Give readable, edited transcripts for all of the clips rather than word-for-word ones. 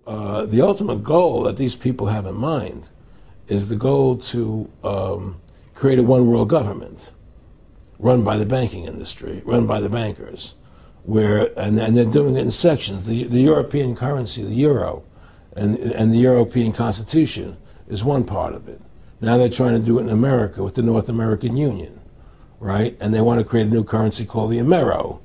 The ultimate goal that these people have in mind is the goal to create a one world government run by the banking industry, run by the bankers, and they're doing it in sections. The European currency, the euro, and the European Constitution is one part of it. Now they're trying to do it in America with the North American Union, right? And they want to create a new currency called the Amero,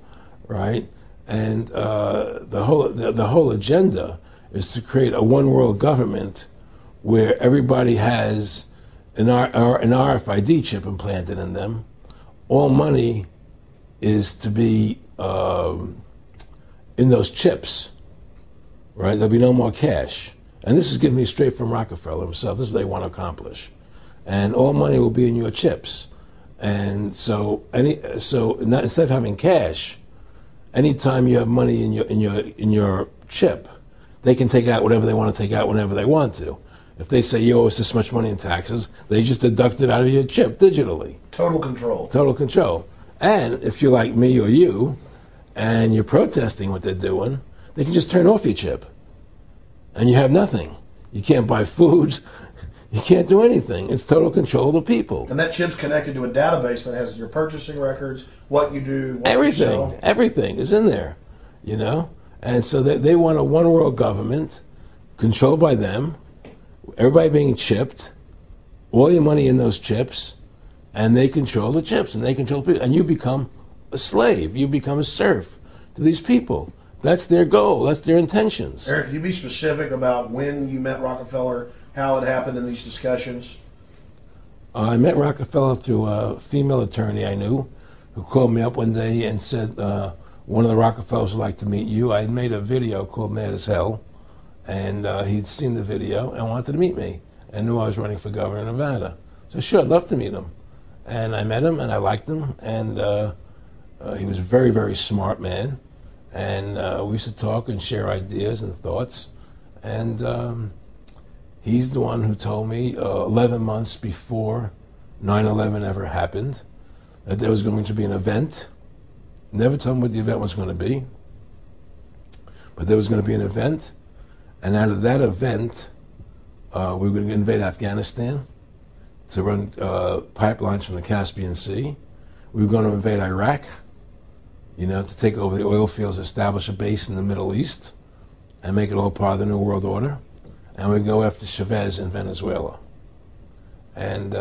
right? And the whole agenda is to create a one world government where everybody has an RFID chip implanted in them. All money is to be in those chips, right? There'll be no more cash. And this is given me straight from Rockefeller himself. This is what they want to accomplish. And all money will be in your chips. And so instead of having cash, anytime you have money in your chip, they can take out whatever they want to take out whenever they want to. If they say you owe us this much money in taxes, they just deduct it out of your chip digitally. Total control. Total control. And if you're like me or you, and you're protesting what they're doing, they can just turn off your chip. And you have nothing. You can't buy food. You can't do anything. It's total control of the people. And that chip's connected to a database that has your purchasing records, what you do, what everything, you sell. Everything is in there, you know? And so they want a one world government controlled by them, everybody being chipped, all your money in those chips, and they control the chips, and they control people. And you become a slave. You become a serf to these people. That's their goal. That's their intentions. Eric, can you be specific about when you met Rockefeller, how it happened in these discussions? I met Rockefeller through a female attorney I knew who called me up one day and said, one of the Rockefellers would like to meet you. I had made a video called Mad as Hell, and he'd seen the video and wanted to meet me and knew I was running for governor of Nevada. So sure, I'd love to meet him. And I met him and I liked him, and he was a very, very smart man. And we used to talk and share ideas and thoughts. And he's the one who told me 11 months before 9/11 ever happened that there was going to be an event. Never told him what the event was going to be, but there was going to be an event. And out of that event, we were going to invade Afghanistan to run pipelines from the Caspian Sea. We were going to invade Iraq, you know, to take over the oil fields, establish a base in the Middle East, and make it all part of the New World Order. And we go after Chavez in Venezuela. And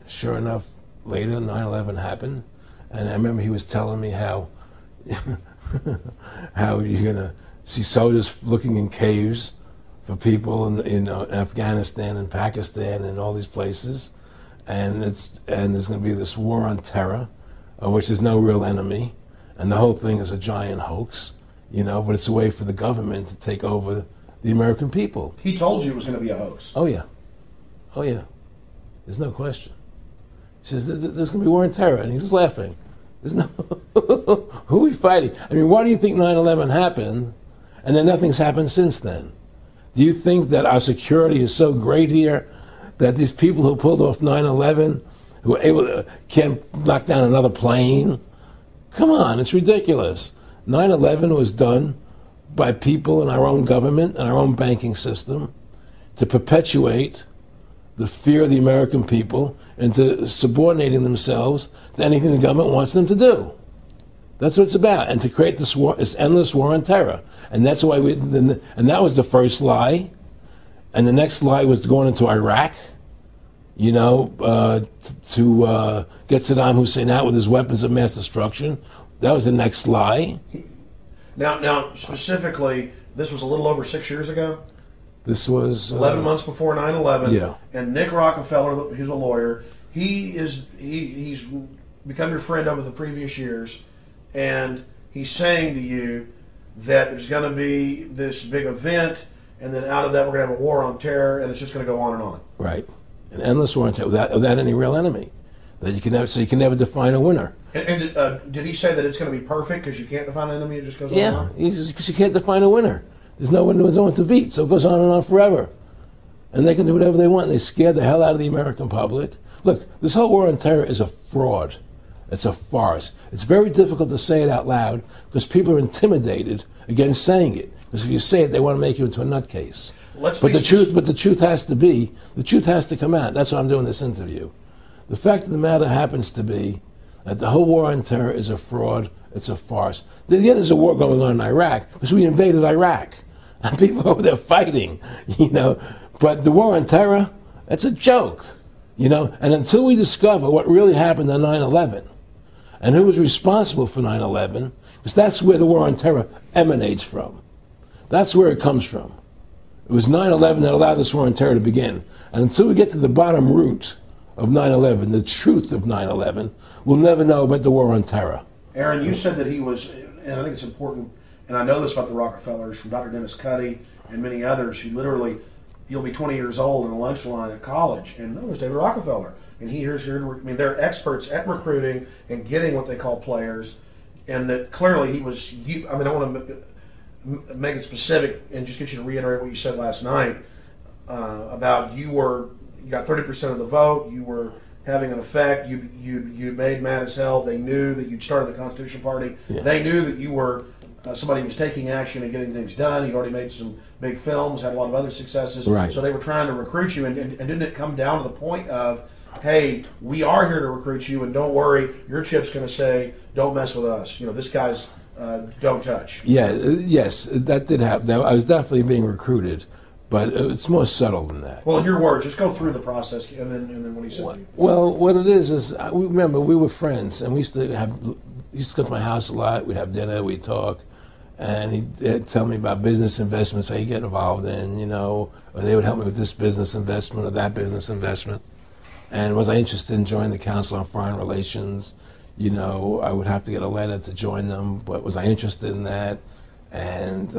sure enough, later 9/11 happened. And I remember he was telling me how how you're going to see soldiers looking in caves for people in Afghanistan and Pakistan and all these places. And there's going to be this war on terror, of which there's no real enemy. And the whole thing is a giant hoax, you know, but it's a way for the government to take over the American people. He told you it was going to be a hoax. Oh, yeah. Oh, yeah. There's no question. He says, there's going to be war on terror. And he's just laughing. There's no... Who are we fighting? I mean, why do you think 9/11 happened and then nothing's happened since then? Do you think that our security is so great here that these people who pulled off 9/11, who were able to, can't knock down another plane? Come on, it's ridiculous. 9/11 was done by people in our own government and our own banking system to perpetuate the fear of the American people into subordinating themselves to anything the government wants them to do. That's what it's about, and to create this war, this endless war on terror. And that's why and that was the first lie. And the next lie was going into Iraq, you know, to get Saddam Hussein out with his weapons of mass destruction. That was the next lie. Now, specifically, this was a little over 6 years ago. This was 11 months before 9/11. Yeah. And Nick Rockefeller, who's a lawyer, he's become your friend over the previous years, and he's saying to you that there's going to be this big event, and then out of that we're going to have a war on terror, and it's just going to go on and on. Right, an endless war on terror without any real enemy. That you can never, so you can never define a winner. And did he say that it's going to be perfect because you can't define an enemy? It just goes on and on? Yeah, because you can't define a winner. There's no one to beat, so it goes on and on forever. And they can do whatever they want. They scare the hell out of the American public. Look, this whole war on terror is a fraud. It's a farce. It's very difficult to say it out loud because people are intimidated against saying it. Because if you say it, they want to make you into a nutcase. Let's But be the truth has to come out. That's why I'm doing this interview. The fact of the matter happens to be that the whole war on terror is a fraud. It's a farce. Yeah, there's a war going on in Iraq because we invaded Iraq. And people over there fighting, you know. But the war on terror, it's a joke, you know. And until we discover what really happened on 9/11 and who was responsible for 9/11, because that's where the war on terror emanates from. That's where it comes from. It was 9/11 that allowed this war on terror to begin. And until we get to the bottom root of 9/11, the truth of 9/11, we'll never know about the war on terror. Aaron, you said that he was, and I think it's important, and I know this about the Rockefellers from Dr. Dennis Cuddy and many others who literally, you'll be 20 years old in a lunch line at college, and there's David Rockefeller. And here's here, I mean, they're experts at recruiting and getting what they call players, and that clearly he was, I mean, I want to make it specific and just get you to reiterate what you said last night about you got 30% of the vote, you were having an effect, you made mad as hell, they knew that you'd started the Constitution Party, Yeah. They knew that you were somebody who was taking action and getting things done, you'd already made some big films, had a lot of other successes, Right. So they were trying to recruit you, and didn't it come down to the point of, hey, we are here to recruit you, and don't worry, your chip's going to say, don't mess with us, you know, this guy's don't touch. Yeah, yes, that did happen. I was definitely being recruited, but it's more subtle than that. Well, in your words, just go through the process, and then what he said to you. Well, what it is remember, we were friends, and we used to go to my house a lot. We'd have dinner, we'd talk, and he'd tell me about business investments I get involved in, you know, or they would help me with this business investment or that business investment. And was I interested in joining the Council on Foreign Relations? You know, I would have to get a letter to join them, but was I interested in that? And,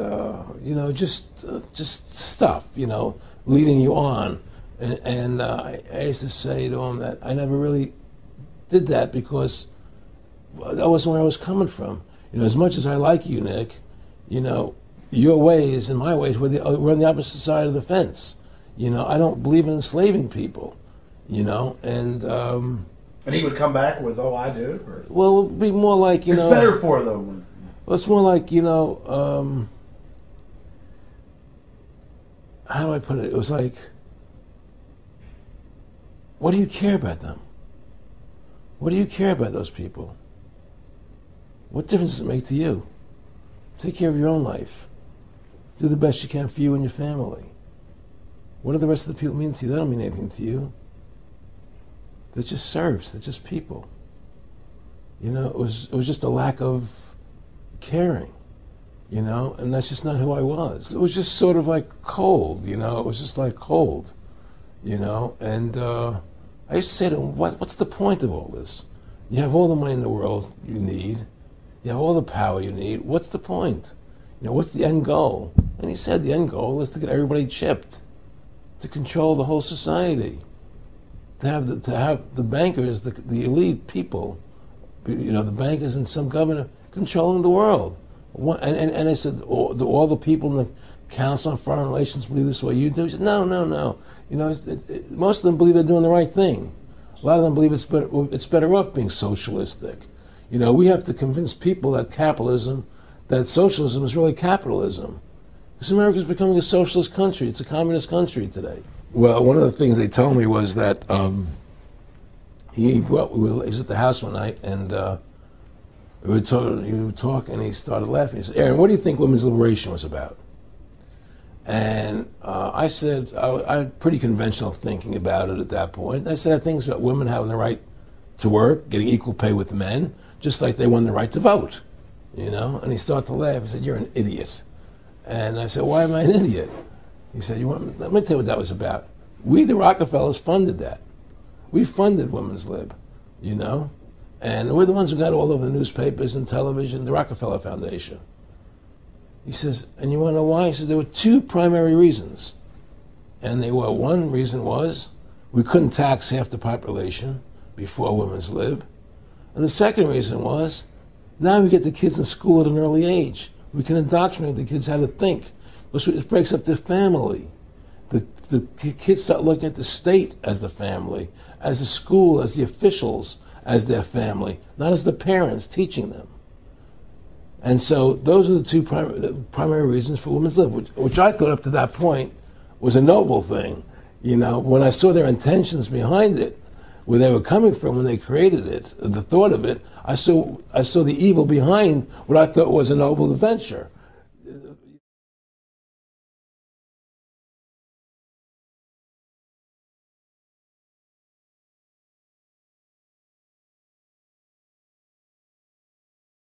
you know, just stuff, you know, leading you on. And I used to say to him that I never really did that because that wasn't where I was coming from. You know, as much as I like you, Nick, you know, your ways and my ways, we're on the opposite side of the fence. You know, I don't believe in enslaving people, you know, and he would come back with, oh, I do? Or? Well, it would be more like, you know... It's better for them. Well, it's more like, you know, how do I put it? It was like, what do you care about them? What do you care about those people? What difference does it make to you? Take care of your own life. Do the best you can for you and your family. What do the rest of the people mean to you? They don't mean anything to you. They're just serfs. They're just people. You know, it was just a lack of caring, you know, and that's just not who I was. It was just sort of like cold, you know. It was just like cold, you know. And I used to say to him, what's the point of all this? You have all the money in the world you need. You have all the power you need. What's the point? You know, what's the end goal? And he said the end goal is to get everybody chipped, to control the whole society, to have the bankers, the elite people, you know, the bankers and some governor controlling the world. And I said, do all the people in the Council on Foreign Relations believe this way you do? He said, no. You know, most of them believe they're doing the right thing. A lot of them believe it's better off being socialistic. You know, we have to convince people that that socialism is really capitalism. Because America's becoming a socialist country. It's a communist country today. Well, one of the things they told me was that he was at the house one night, and he would talk, and he started laughing. He said, Aaron, what do you think women's liberation was about? And I said, I had pretty conventional thinking about it at that point. I said, I think it's about women having the right to work, getting equal pay with men, just like they won the right to vote, you know? And he started to laugh. He said, you're an idiot. And I said, why am I an idiot? He said, let me tell you what that was about. We, the Rockefellers, funded that. We funded women's lib, you know? And we're the ones who got all over the newspapers and television, the Rockefeller Foundation. He says, and you want to know why? He says, there were two primary reasons. And they were, one reason was we couldn't tax half the population before women's lib. And the second reason was, now we get the kids in school at an early age. We can indoctrinate the kids how to think. It breaks up their family. The kids start looking at the state as the family, as the school, as the officials, as their family, not as the parents teaching them. And so those are the two primary reasons for women's lib, which I thought up to that point was a noble thing. You know, when I saw their intentions behind it, where they were coming from when they created it, the thought of it, I saw the evil behind what I thought was a noble adventure.